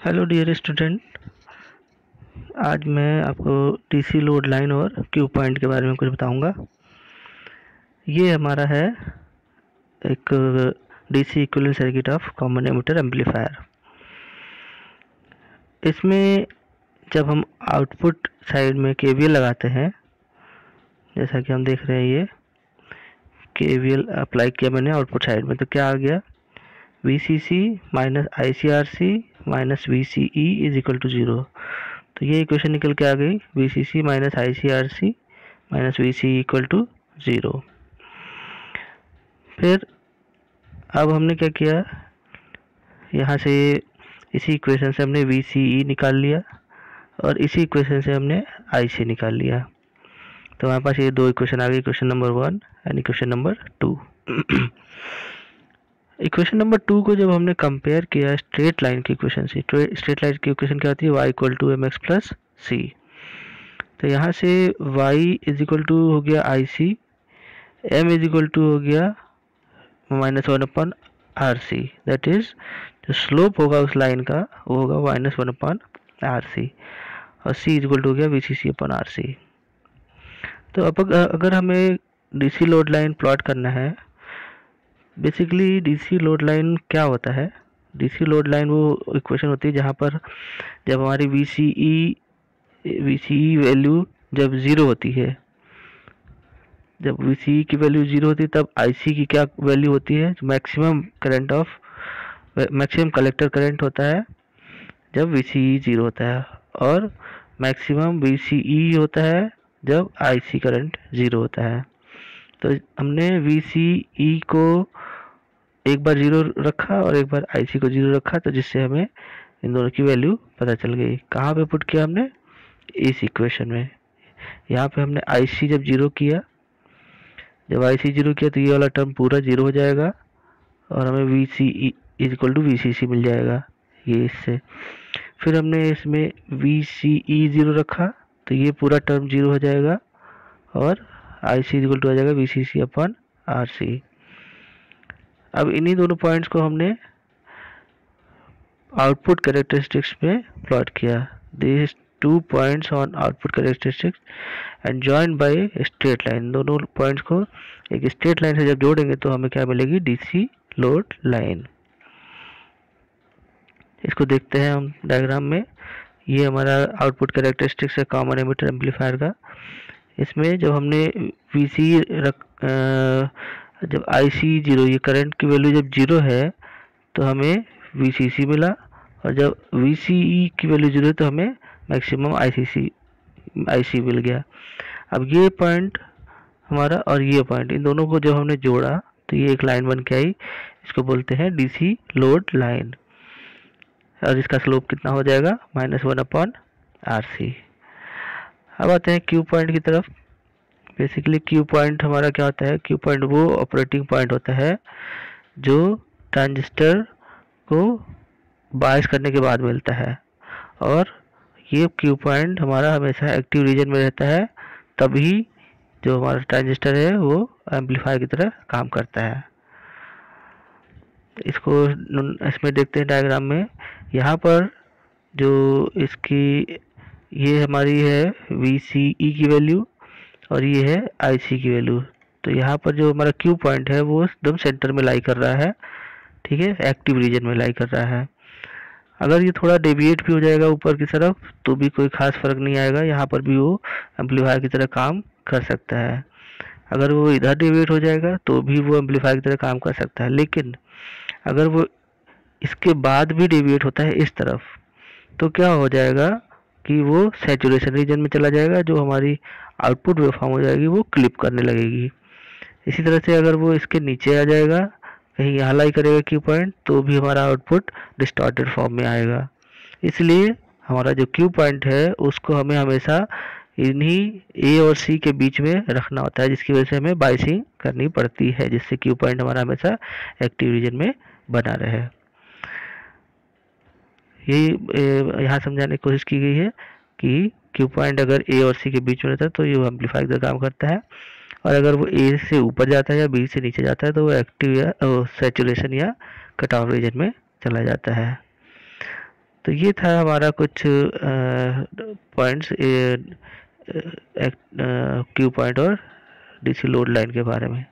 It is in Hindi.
Hello dear student. आज मैं आपको डीसी लोड लाइन और क्यू पॉइंट के बारे में कुछ बताऊंगा। ये हमारा है एक DC equivalent circuit of common emitter amplifier. इसमें जब हम आउटपुट साइड में केवीएल लगाते हैं, जैसा कि हम देख रहे हैं, ये केवीएल अप्लाई किया मैंने आउटपुट साइड में, तो क्या आ गया, VCC minus ICRC minus VCE is equal to 0। तो ये इक्वेशन निकल के आ गई, VCC minus ICRC minus VCE equal to 0। फिर अब हमने क्या किया, यहाँ से इसी इक्वेशन से हमने VCE निकाल लिया और इसी इक्वेशन से हमने IC निकाल लिया। तो हमारे पास ये दो इक्वेशन आ गई, equation number 1 and equation number 2। Equation number 2 को जब हमने कंपेयर किया स्ट्रेट लाइन की इक्वेशन से, स्ट्रेट लाइन की इक्वेशन क्या होती है, y equal to mx plus c। तो यहाँ से y इज इक्वल टू हो गया IC, m is equal to हो गया -1/RC, दैट इज जो स्लोप होगा उस लाइन का वो होगा -1/RC, और c इज इक्वल टू हो गया VCC/RC। तो अब अगर हमें डीसी लोड लाइन प्लॉट करना है, बेसिकली डीसी लोड लाइन क्या होता है, डीसी लोड लाइन वो इक्वेशन होती है जहाँ पर जब हमारी VCE वैल्यू जब 0 होती है, जब VCE की वैल्यू 0 होती है तब IC की क्या वैल्यू होती है, maximum current of maximum collector current होता है जब VCE 0 होता है, और मैक्सिमम VCE होता है जब IC करंट 0 होता है। तो हमने VCE को एक बार 0 रखा और एक बार IC को 0 रखा, तो जिससे हमें इन दोनों की वैल्यू पता चल गई। कहाँ पे पुट किया हमने, इस इक्वेशन में। यहाँ पे हमने IC जब 0 किया, जब IC 0 किया तो ये वाला टर्म पूरा 0 हो जाएगा और हमें VCE is equal to VCC मिल जाएगा, ये इससे। फिर हमने इसमें VCE 0 रखा तो ये पूरा टर्म 0 हो जाएगा और IC इज इक्वल टू आ जाएगा VCC/RC। अब इन्हीं दोनों पॉइंट्स को हमने आउटपुट कैरेक्टरिस्टिक्स में प्लॉट किया। This 2 points on output characteristics and joined by straight line. दोनों पॉइंट्स को एक स्ट्रेट लाइन से जब जोड़ेंगे तो हमें क्या मिलेगी, डीसी लोड लाइन। इसको देखते हैं हम डायग्राम में। ये हमारा आउटपुट कैरेक्टरिस्टिक्स है कॉमन एमिटर एम्पलीफायर का। इसमें जब हमने जब IC 0, ये करंट की वैल्यू जब 0 है तो हमें VCC मिला, और जब VCE की वैल्यू 0 है तो हमें मैक्सिमम IC मिल गया। अब ये पॉइंट हमारा और ये पॉइंट, इन दोनों को जब हमने जोड़ा तो ये एक लाइन बन के आई, इसको बोलते हैं डीसी लोड लाइन, और इसका स्लोप कितना हो जाएगा, -1/RC। अब आते हैं क्यू पॉइंट की तरफ। बेसिकली क्यू पॉइंट हमारा क्या होता है, क्यू पॉइंट वो ऑपरेटिंग पॉइंट होता है जो ट्रांजिस्टर को बायस करने के बाद मिलता है, और ये क्यू पॉइंट हमारा हमेशा एक्टिव रीजन में रहता है, तभी जो हमारा ट्रांजिस्टर है वो एम्पलीफायर की तरह काम करता है। इसको इसमें देखते हैं डायग्राम में। यहाँ पर जो इसकी ये हमारी है VCE की वैल्यू और ये है IC की वैल्यू। तो यहाँ पर जो हमारा क्यू पॉइंट है वो एकदम सेंटर में लाई कर रहा है, ठीक है, एक्टिव रीजन में लाई कर रहा है। अगर ये थोड़ा डेविएट भी हो जाएगा ऊपर की तरफ तो भी कोई खास फर्क नहीं आएगा, यहाँ पर भी वो एम्पलीफायर की तरह काम कर सकता है। अगर वो इधर डेविएट हो जाएगा तो भी वो एम्पलीफायर की तरह काम कर सकता है, लेकिन अगर वो इसके बाद भी डेविएट होता है इस तरफ तो क्या हो जाएगा कि वो सैचुरेशन रीजन में चला जाएगा, जो हमारी आउटपुट वेवफॉर्म हो जाएगी वो क्लिप करने लगेगी। इसी तरह से अगर वो इसके नीचे आ जाएगा, कहीं यहाँ लाई करेगा क्यू पॉइंट, तो भी हमारा आउटपुट डिस्टॉर्टेड फॉर्म में आएगा। इसलिए हमारा जो क्यू पॉइंट है उसको हमें हमेशा इन्हीं ए और सी के बीच में रखना होता है, जिसकी वजह से हमें बाइसिंग करनी पड़ती है, जिससे क्यू पॉइंट हमारा हमेशा एक्टिव रीजन में बना रहे। यही यहाँ समझाने की कोशिश की गई है कि क्यू पॉइंट अगर ए और सी के बीच में रहता है तो ये एम्पलीफायर का काम करता है, और अगर वो ए से ऊपर जाता है या बी से नीचे जाता है तो वो एक्टिव या सैचुरेशन या कट ऑफ रीजन में चला जाता है। तो ये था हमारा कुछ पॉइंट्स क्यू पॉइंट और डीसी लोड लाइन के बारे में।